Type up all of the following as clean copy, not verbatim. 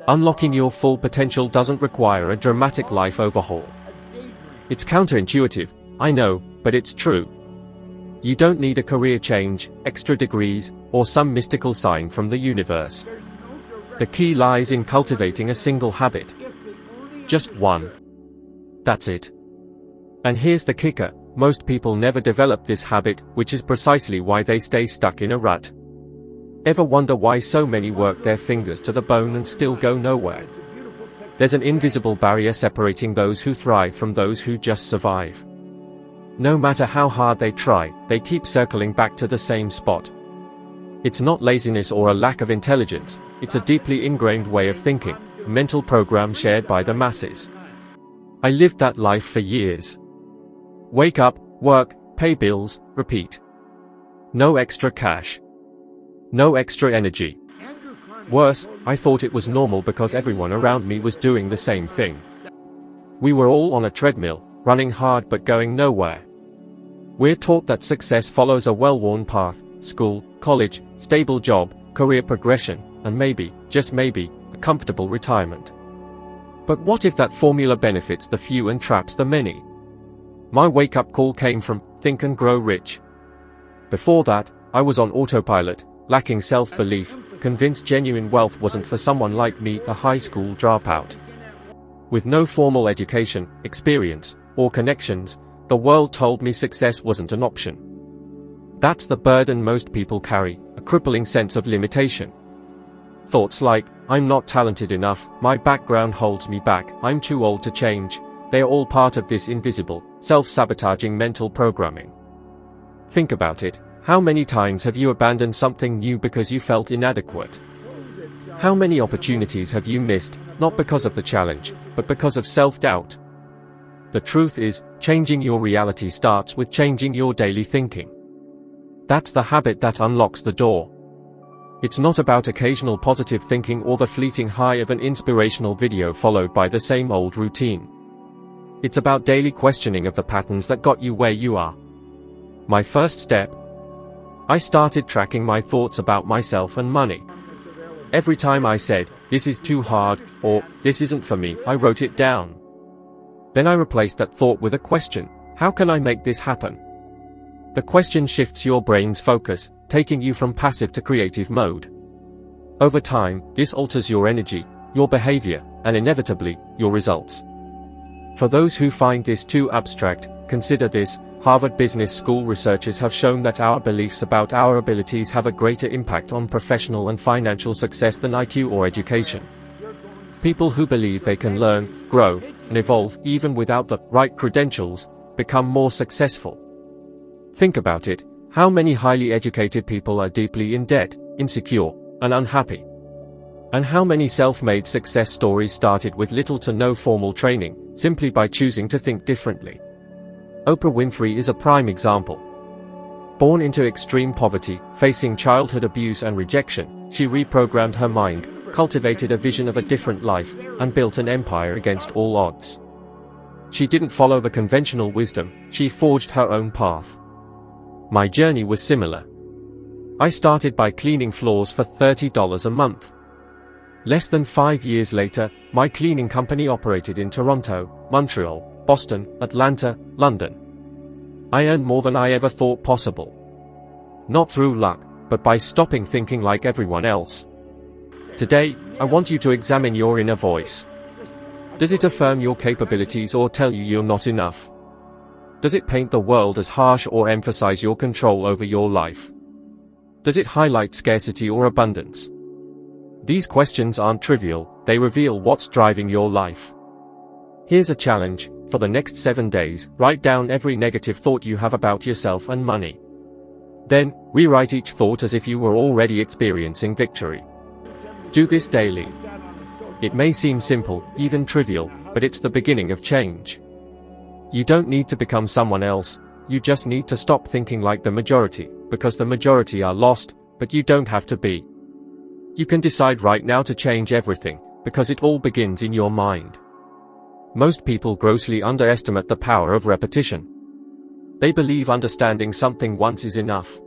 Unlocking your full potential doesn't require a dramatic life overhaul. It's counterintuitive, I know, but it's true. You don't need a career change, extra degrees, or some mystical sign from the universe. The key lies in cultivating a single habit. Just one. That's it. And here's the kicker, most people never develop this habit, which is precisely why they stay stuck in a rut. Ever wonder why so many work their fingers to the bone and still go nowhere? There's an invisible barrier separating those who thrive from those who just survive. No matter how hard they try, they keep circling back to the same spot. It's not laziness or a lack of intelligence, it's a deeply ingrained way of thinking, a mental program shared by the masses. I lived that life for years. Wake up, work, pay bills, repeat. No extra cash. No extra energy. Worse, I thought it was normal because everyone around me was doing the same thing. We were all on a treadmill, running hard but going nowhere. We're taught that success follows a well-worn path, school, college, stable job, career progression, and maybe, just maybe, a comfortable retirement. But what if that formula benefits the few and traps the many? My wake-up call came from Think and Grow Rich. Before that, I was on autopilot, lacking self-belief, convinced genuine wealth wasn't for someone like me, a high school dropout. With no formal education, experience, or connections, the world told me success wasn't an option. That's the burden most people carry, a crippling sense of limitation. Thoughts like, I'm not talented enough, my background holds me back, I'm too old to change, they are all part of this invisible, self-sabotaging mental programming. Think about it, how many times have you abandoned something new because you felt inadequate? How many opportunities have you missed, not because of the challenge, but because of self-doubt? The truth is, changing your reality starts with changing your daily thinking. That's the habit that unlocks the door. It's not about occasional positive thinking or the fleeting high of an inspirational video followed by the same old routine. It's about daily questioning of the patterns that got you where you are. My first step? I started tracking my thoughts about myself and money. Every time I said, this is too hard, or this isn't for me, I wrote it down. Then I replaced that thought with a question, how can I make this happen? The question shifts your brain's focus, taking you from passive to creative mode. Over time, this alters your energy, your behavior, and inevitably, your results. For those who find this too abstract, consider this. Harvard Business School researchers have shown that our beliefs about our abilities have a greater impact on professional and financial success than IQ or education. People who believe they can learn, grow, and evolve even without the right credentials, become more successful. Think about it, how many highly educated people are deeply in debt, insecure, and unhappy? And how many self-made success stories started with little to no formal training, simply by choosing to think differently? Oprah Winfrey is a prime example. Born into extreme poverty, facing childhood abuse and rejection, she reprogrammed her mind, cultivated a vision of a different life, and built an empire against all odds. She didn't follow the conventional wisdom, she forged her own path. My journey was similar. I started by cleaning floors for $30 a month. Less than 5 years later, my cleaning company operated in Toronto, Montreal, Boston, Atlanta, London. I earned more than I ever thought possible. Not through luck, but by stopping thinking like everyone else. Today, I want you to examine your inner voice. Does it affirm your capabilities or tell you you're not enough? Does it paint the world as harsh or emphasize your control over your life? Does it highlight scarcity or abundance? These questions aren't trivial, they reveal what's driving your life. Here's a challenge. For the next 7 days, write down every negative thought you have about yourself and money. Then, rewrite each thought as if you were already experiencing victory. Do this daily. It may seem simple, even trivial, but it's the beginning of change. You don't need to become someone else, you just need to stop thinking like the majority, because the majority are lost, but you don't have to be. You can decide right now to change everything, because it all begins in your mind. Most people grossly underestimate the power of repetition. They believe understanding something once is enough.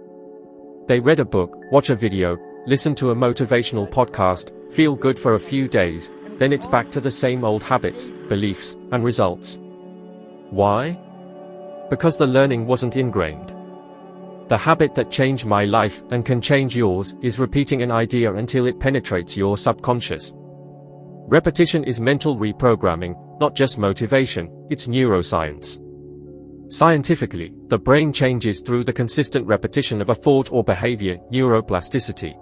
They read a book, watch a video, listen to a motivational podcast, feel good for a few days, then it's back to the same old habits, beliefs, and results. Why? Because the learning wasn't ingrained. The habit that changed my life, and can change yours, is repeating an idea until it penetrates your subconscious. Repetition is mental reprogramming, not just motivation, it's neuroscience. Scientifically, the brain changes through the consistent repetition of a thought or behavior, neuroplasticity.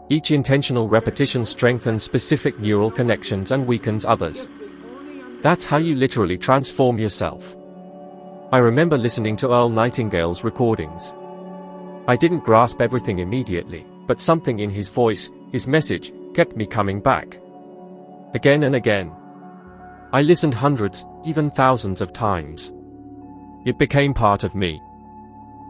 Each intentional repetition strengthens specific neural connections and weakens others. That's how you literally transform yourself. I remember listening to Earl Nightingale's recordings. I didn't grasp everything immediately, but something in his voice, his message, kept me coming back. Again and again. I listened hundreds, even thousands of times. It became part of me.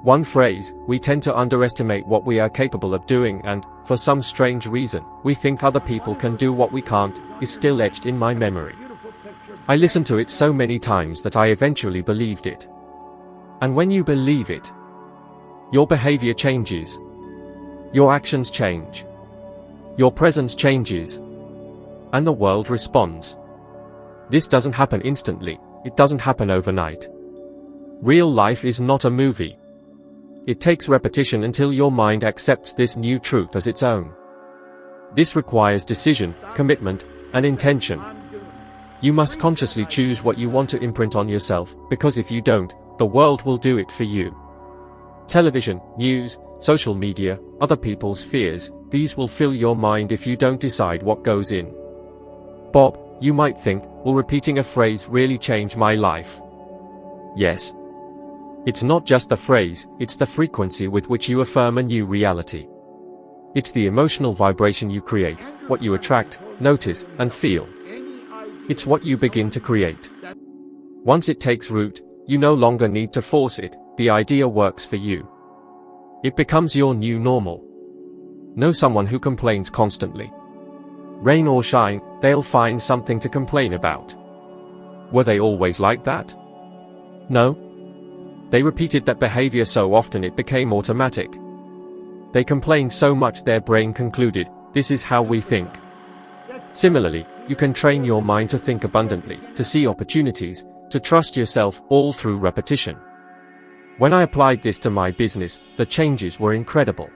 One phrase, we tend to underestimate what we are capable of doing and, for some strange reason, we think other people can do what we can't, is still etched in my memory. I listened to it so many times that I eventually believed it. And when you believe it, your behavior changes. Your actions change. Your presence changes. And the world responds. This doesn't happen instantly, it doesn't happen overnight. Real life is not a movie. It takes repetition until your mind accepts this new truth as its own. This requires decision, commitment, and intention. You must consciously choose what you want to imprint on yourself, because if you don't, the world will do it for you. Television, news, social media, other people's fears, these will fill your mind if you don't decide what goes in. Bob, you might think, will repeating a phrase really change my life? Yes. It's not just a phrase, it's the frequency with which you affirm a new reality. It's the emotional vibration you create, what you attract, notice, and feel. It's what you begin to create. Once it takes root, you no longer need to force it, the idea works for you. It becomes your new normal. Know someone who complains constantly. Rain or shine, they'll find something to complain about. Were they always like that? No. They repeated that behavior so often it became automatic. They complained so much their brain concluded, this is how we think. Similarly, you can train your mind to think abundantly, to see opportunities, to trust yourself, all through repetition. When I applied this to my business, the changes were incredible.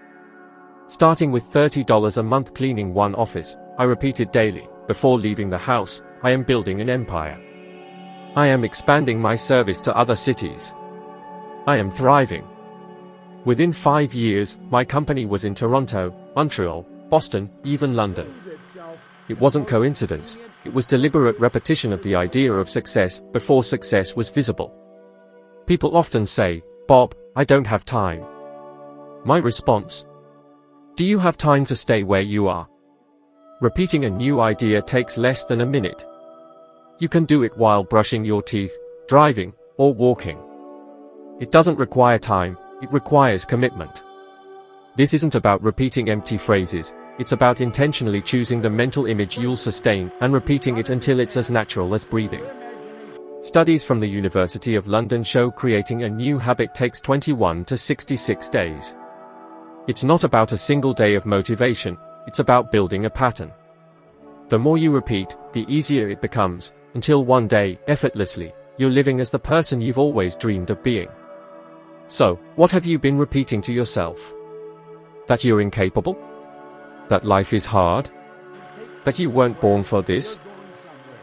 Starting with $30 a month cleaning one office, I repeated daily, before leaving the house, I am building an empire. I am expanding my service to other cities. I am thriving. Within 5 years, my company was in Toronto, Montreal, Boston, even London. It wasn't coincidence, it was deliberate repetition of the idea of success before success was visible. People often say, Bob, I don't have time. My response: do you have time to stay where you are? Repeating a new idea takes less than a minute. You can do it while brushing your teeth, driving, or walking. It doesn't require time, it requires commitment. This isn't about repeating empty phrases, it's about intentionally choosing the mental image you'll sustain and repeating it until it's as natural as breathing. Studies from the University of London show creating a new habit takes 21 to 66 days. It's not about a single day of motivation, it's about building a pattern. The more you repeat, the easier it becomes, until one day, effortlessly, you're living as the person you've always dreamed of being. So, what have you been repeating to yourself? That you're incapable? That life is hard? That you weren't born for this?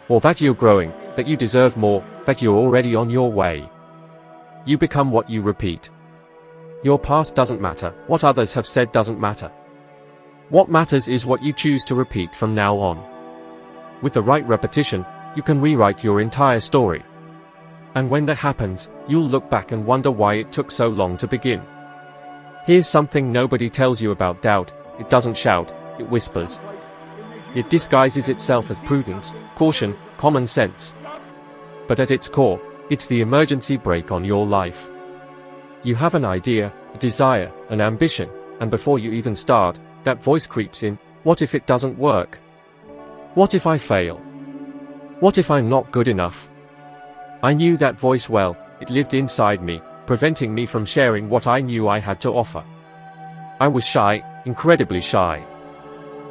Or that you're growing, that you deserve more, that you're already on your way? You become what you repeat. Your past doesn't matter, what others have said doesn't matter. What matters is what you choose to repeat from now on. With the right repetition, you can rewrite your entire story. And when that happens, you'll look back and wonder why it took so long to begin. Here's something nobody tells you about doubt: it doesn't shout, it whispers. It disguises itself as prudence, caution, common sense. But at its core, it's the emergency brake on your life. You have an idea, a desire, an ambition, and before you even start, that voice creeps in: what if it doesn't work? What if I fail? What if I'm not good enough? I knew that voice well, it lived inside me, preventing me from sharing what I knew I had to offer. I was shy, incredibly shy.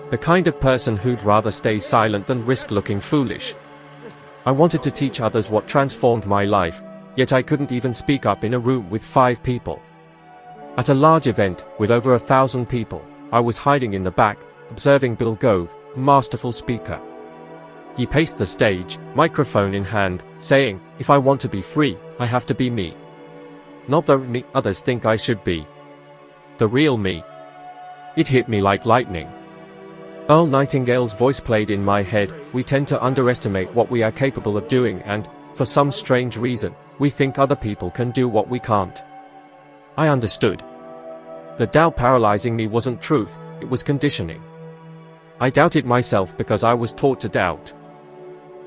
The kind of person who'd rather stay silent than risk looking foolish. I wanted to teach others what transformed my life, yet I couldn't even speak up in a room with 5 people. At a large event, with over 1,000 people, I was hiding in the back, observing Bill Gove, a masterful speaker. He paced the stage, microphone in hand, saying, "If I want to be free, I have to be me. Not the me others think I should be. The real me." It hit me like lightning. Earl Nightingale's voice played in my head. We tend to underestimate what we are capable of doing and, for some strange reason, we think other people can do what we can't. I understood. The doubt paralyzing me wasn't truth, it was conditioning. I doubted myself because I was taught to doubt.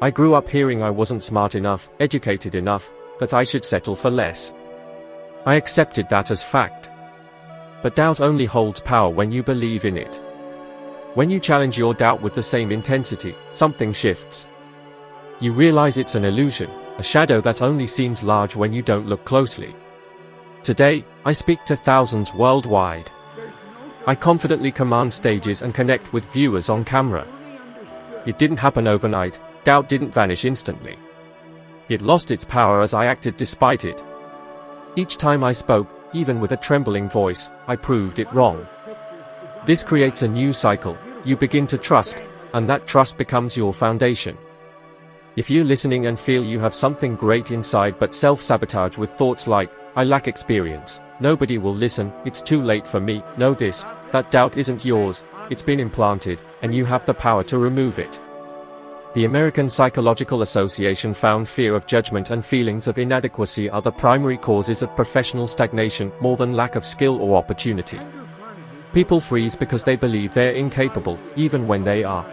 I grew up hearing I wasn't smart enough, educated enough, that I should settle for less. I accepted that as fact. But doubt only holds power when you believe in it. When you challenge your doubt with the same intensity, something shifts. You realize it's an illusion, a shadow that only seems large when you don't look closely. Today, I speak to thousands worldwide. I confidently command stages and connect with viewers on camera. It didn't happen overnight, doubt didn't vanish instantly. It lost its power as I acted despite it. Each time I spoke, even with a trembling voice, I proved it wrong. This creates a new cycle. You begin to trust, and that trust becomes your foundation. If you're listening and feel you have something great inside but self-sabotage with thoughts like, "I lack experience, nobody will listen, it's too late for me," know this, that doubt isn't yours, it's been implanted, and you have the power to remove it. The American Psychological Association found fear of judgment and feelings of inadequacy are the primary causes of professional stagnation more than lack of skill or opportunity. People freeze because they believe they're incapable, even when they are.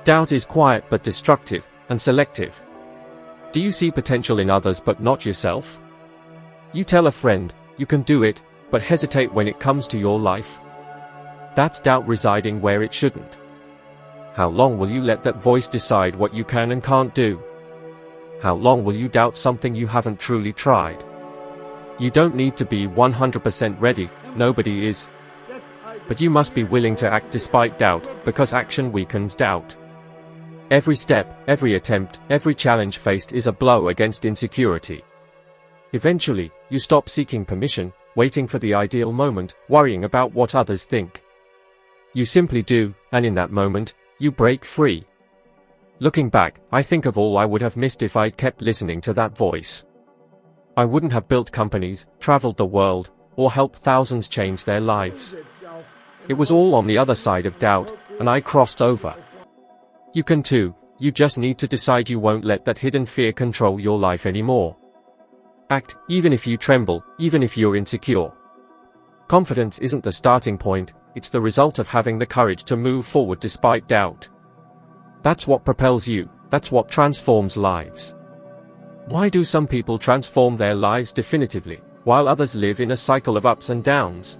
Doubt is quiet but destructive, and selective. Do you see potential in others but not yourself? You tell a friend, "You can do it," but hesitate when it comes to your life. That's doubt residing where it shouldn't. How long will you let that voice decide what you can and can't do? How long will you doubt something you haven't truly tried? You don't need to be 100% ready, nobody is. But you must be willing to act despite doubt, because action weakens doubt. Every step, every attempt, every challenge faced is a blow against insecurity. Eventually, you stop seeking permission, waiting for the ideal moment, worrying about what others think. You simply do, and in that moment, you break free. Looking back, I think of all I would have missed if I'd kept listening to that voice. I wouldn't have built companies, traveled the world, or helped thousands change their lives. It was all on the other side of doubt, and I crossed over. You can too, you just need to decide you won't let that hidden fear control your life anymore. Act, even if you tremble, even if you're insecure. Confidence isn't the starting point, it's the result of having the courage to move forward despite doubt. That's what propels you, that's what transforms lives. Why do some people transform their lives definitively, while others live in a cycle of ups and downs?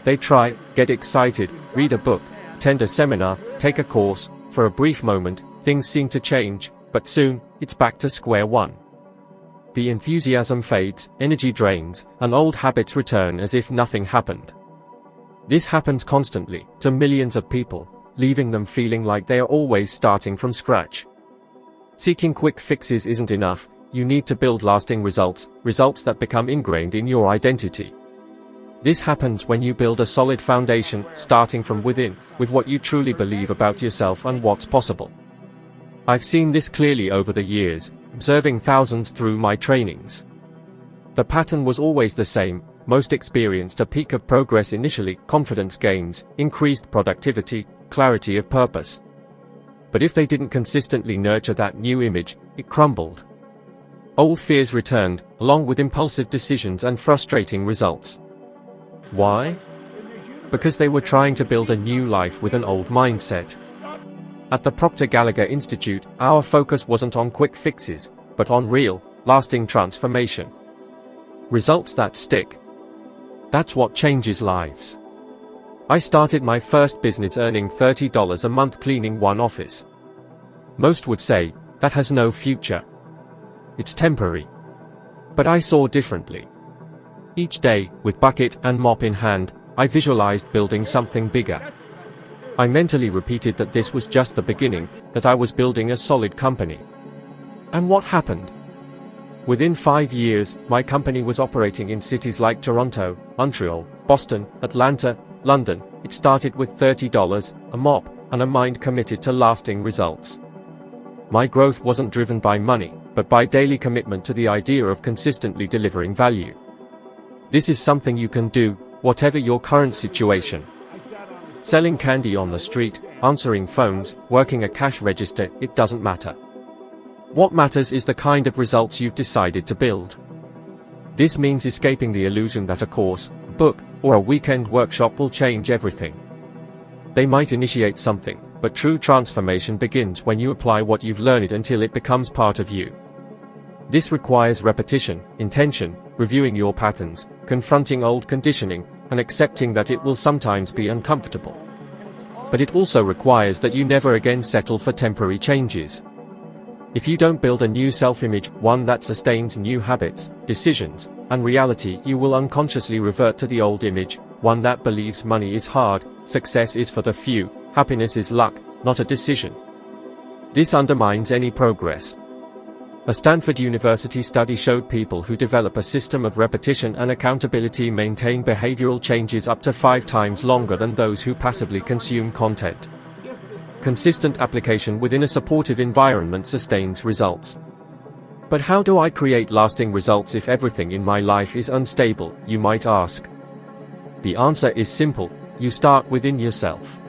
They try, get excited, read a book, attend a seminar, take a course. For a brief moment, things seem to change, but soon, it's back to square one. The enthusiasm fades, energy drains, and old habits return as if nothing happened. This happens constantly, to millions of people, leaving them feeling like they are always starting from scratch. Seeking quick fixes isn't enough, you need to build lasting results, results that become ingrained in your identity. This happens when you build a solid foundation, starting from within, with what you truly believe about yourself and what's possible. I've seen this clearly over the years, observing thousands through my trainings. The pattern was always the same. Most experienced a peak of progress initially, confidence gains, increased productivity, clarity of purpose. But if they didn't consistently nurture that new image, it crumbled. Old fears returned, along with impulsive decisions and frustrating results. Why? Because they were trying to build a new life with an old mindset. At the Proctor Institute, our focus wasn't on quick fixes, but on real, lasting transformation. Results that stick. That's what changes lives. I started my first business earning $30 a month cleaning one office. Most would say, that has no future. It's temporary. But I saw differently. Each day, with bucket and mop in hand, I visualized building something bigger. I mentally repeated that this was just the beginning, that I was building a solid company. And what happened? Within 5 years, my company was operating in cities like Toronto, Montreal, Boston, Atlanta, London. It started with $30, a mop, and a mind committed to lasting results. My growth wasn't driven by money, but by daily commitment to the idea of consistently delivering value. This is something you can do, whatever your current situation. Selling candy on the street, answering phones, working a cash register, it doesn't matter. What matters is the kind of results you've decided to build. This means escaping the illusion that a course, a book, or a weekend workshop will change everything. They might initiate something, but true transformation begins when you apply what you've learned until it becomes part of you. This requires repetition, intention, reviewing your patterns, confronting old conditioning, and accepting that it will sometimes be uncomfortable. But it also requires that you never again settle for temporary changes. If you don't build a new self-image, one that sustains new habits, decisions, and reality, you will unconsciously revert to the old image, one that believes money is hard, success is for the few, happiness is luck, not a decision. This undermines any progress. A Stanford University study showed people who develop a system of repetition and accountability maintain behavioral changes up to 5 times longer than those who passively consume content. Consistent application within a supportive environment sustains results. But how do I create lasting results if everything in my life is unstable, you might ask? The answer is simple: you start within yourself.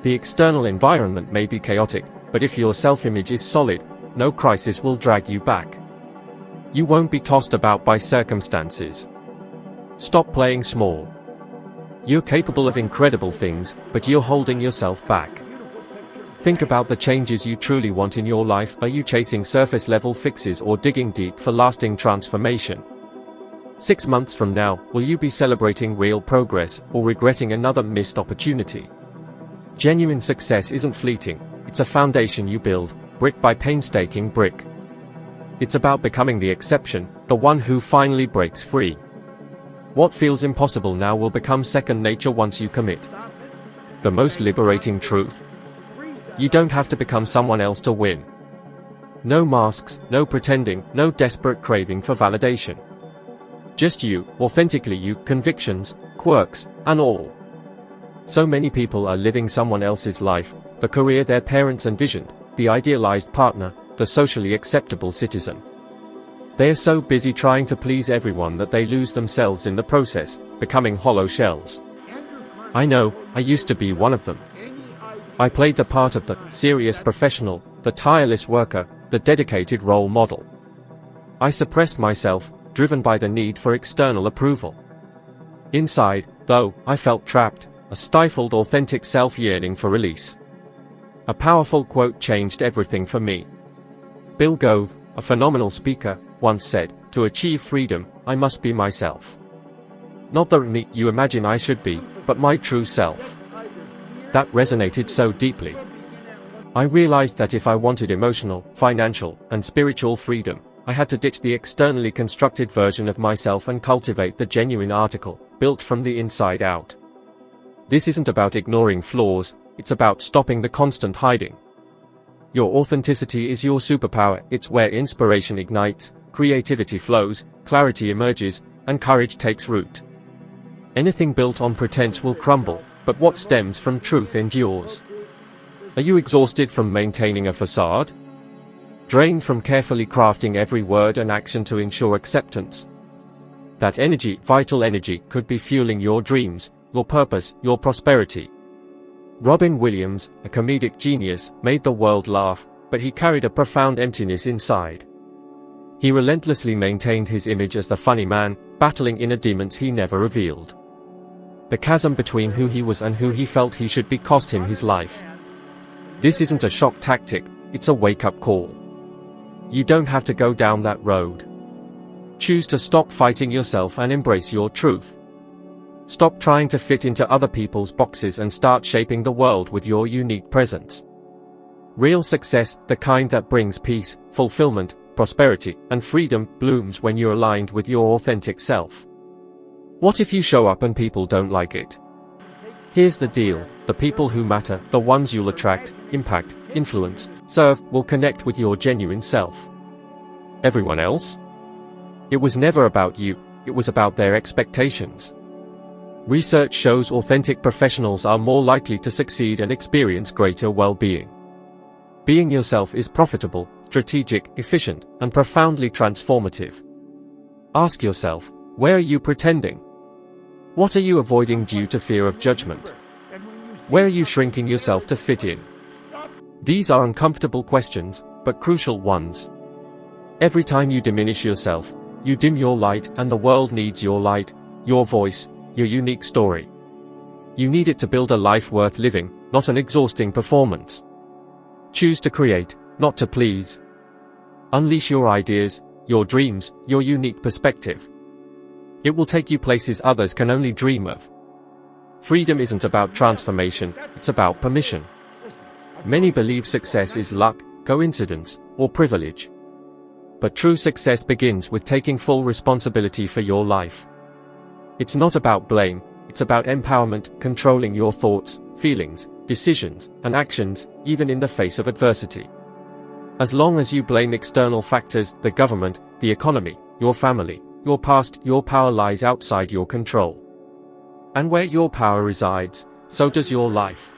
The external environment may be chaotic, but if your self-image is solid, no crisis will drag you back. You won't be tossed about by circumstances. Stop playing small. You're capable of incredible things, but you're holding yourself back. Think about the changes you truly want in your life. Are you chasing surface-level fixes or digging deep for lasting transformation? 6 months from now, will you be celebrating real progress or regretting another missed opportunity? Genuine success isn't fleeting, it's a foundation you build, brick by painstaking brick. It's about becoming the exception, the one who finally breaks free. What feels impossible now will become second nature once you commit. The most liberating truth: you don't have to become someone else to win. No masks, no pretending, no desperate craving for validation. Just you, authentically you, convictions, quirks, and all. So many people are living someone else's life, the career their parents envisioned, the idealized partner, the socially acceptable citizen. They are so busy trying to please everyone that they lose themselves in the process, becoming hollow shells. I know, I used to be one of them. I played the part of the serious professional, the tireless worker, the dedicated role model. I suppressed myself, driven by the need for external approval. Inside, though, I felt trapped, a stifled authentic self yearning for release. A powerful quote changed everything for me. Bill Gove, a phenomenal speaker, once said, "To achieve freedom, I must be myself. Not the me you imagine I should be, but my true self." That resonated so deeply. I realized that if I wanted emotional, financial, and spiritual freedom, I had to ditch the externally constructed version of myself and cultivate the genuine article, built from the inside out. This isn't about ignoring flaws, it's about stopping the constant hiding. Your authenticity is your superpower. It's where inspiration ignites, creativity flows, clarity emerges, and courage takes root. Anything built on pretense will crumble, but what stems from truth endures. Are you exhausted from maintaining a facade? Drained from carefully crafting every word and action to ensure acceptance? That energy, vital energy, could be fueling your dreams, your purpose, your prosperity. Robin Williams, a comedic genius, made the world laugh, but he carried a profound emptiness inside. He relentlessly maintained his image as the funny man, battling inner demons he never revealed. The chasm between who he was and who he felt he should be cost him his life. This isn't a shock tactic, it's a wake-up call. You don't have to go down that road. Choose to stop fighting yourself and embrace your truth. Stop trying to fit into other people's boxes and start shaping the world with your unique presence. Real success, the kind that brings peace, fulfillment, prosperity, and freedom, blooms when you're aligned with your authentic self. What if you show up and people don't like it? Here's the deal: the people who matter, the ones you'll attract, impact, influence, serve, will connect with your genuine self. Everyone else? It was never about you, it was about their expectations. Research shows authentic professionals are more likely to succeed and experience greater well-being. Being yourself is profitable, strategic, efficient, and profoundly transformative. Ask yourself, where are you pretending? What are you avoiding due to fear of judgment? Where are you shrinking yourself to fit in? These are uncomfortable questions, but crucial ones. Every time you diminish yourself, you dim your light, and the world needs your light, your voice, your unique story. You need it to build a life worth living, not an exhausting performance. Choose to create, not to please. Unleash your ideas, your dreams, your unique perspective. It will take you places others can only dream of. Freedom isn't about transformation, it's about permission. Many believe success is luck, coincidence, or privilege. But true success begins with taking full responsibility for your life. It's not about blame, it's about empowerment, controlling your thoughts, feelings, decisions, and actions, even in the face of adversity. As long as you blame external factors, the government, the economy, your family, your past, your power lies outside your control. And where your power resides, so does your life.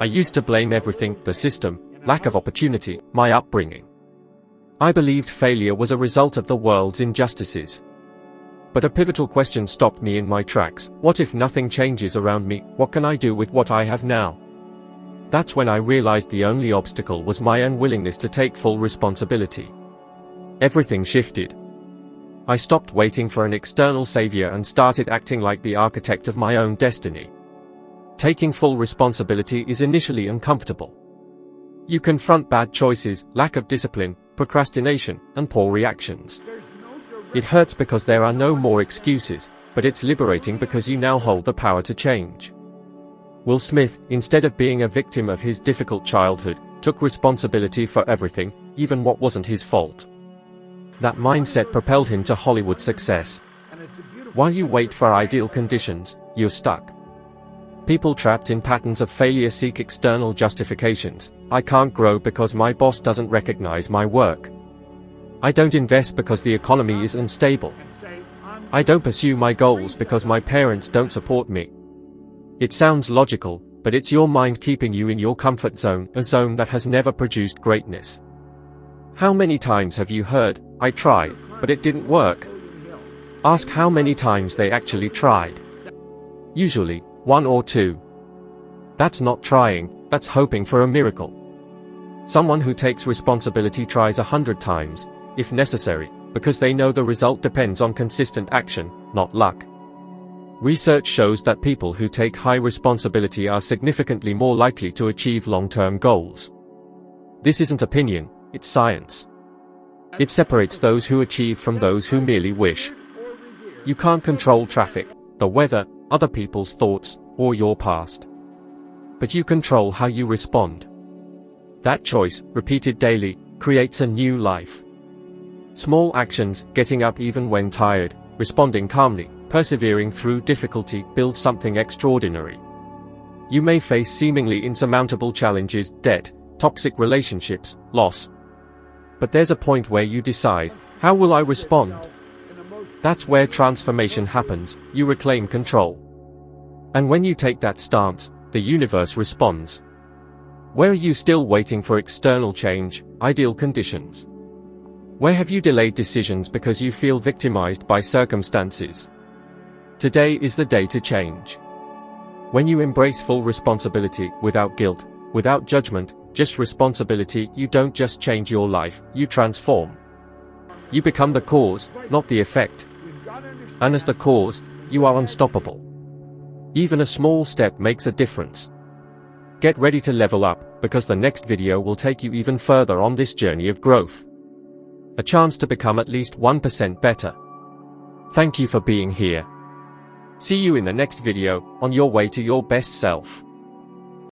I used to blame everything: the system, lack of opportunity, my upbringing. I believed failure was a result of the world's injustices. But a pivotal question stopped me in my tracks: what if nothing changes around me? What can I do with what I have now? That's when I realized the only obstacle was my unwillingness to take full responsibility. Everything shifted. I stopped waiting for an external savior and started acting like the architect of my own destiny. Taking full responsibility is initially uncomfortable. You confront bad choices, lack of discipline, procrastination, and poor reactions. It hurts because there are no more excuses, but it's liberating because you now hold the power to change. Will Smith, instead of being a victim of his difficult childhood, took responsibility for everything, even what wasn't his fault. That mindset propelled him to Hollywood success. While you wait for ideal conditions, you're stuck. People trapped in patterns of failure seek external justifications. I can't grow because my boss doesn't recognize my work. I don't invest because the economy is unstable. I don't pursue my goals because my parents don't support me. It sounds logical, but it's your mind keeping you in your comfort zone, a zone that has never produced greatness. How many times have you heard, "I tried, but it didn't work"? Ask how many times they actually tried. Usually, 1 or 2. That's not trying, that's hoping for a miracle. Someone who takes responsibility tries 100 times, if necessary, because they know the result depends on consistent action, not luck. Research shows that people who take high responsibility are significantly more likely to achieve long-term goals. This isn't opinion, it's science. It separates those who achieve from those who merely wish. You can't control traffic, the weather, other people's thoughts, or your past. But you control how you respond. That choice, repeated daily, creates a new life. Small actions, getting up even when tired, responding calmly, persevering through difficulty, build something extraordinary. You may face seemingly insurmountable challenges, debt, toxic relationships, loss. But there's a point where you decide, how will I respond? That's where transformation happens, you reclaim control. And when you take that stance, the universe responds. Where are you still waiting for external change, ideal conditions? Where have you delayed decisions because you feel victimized by circumstances? Today is the day to change. When you embrace full responsibility, without guilt, without judgment, just responsibility, you don't just change your life, you transform. You become the cause, not the effect. And as the cause, you are unstoppable. Even a small step makes a difference. Get ready to level up, because the next video will take you even further on this journey of growth. A chance to become at least 1% better. Thank you for being here. See you in the next video, on your way to your best self.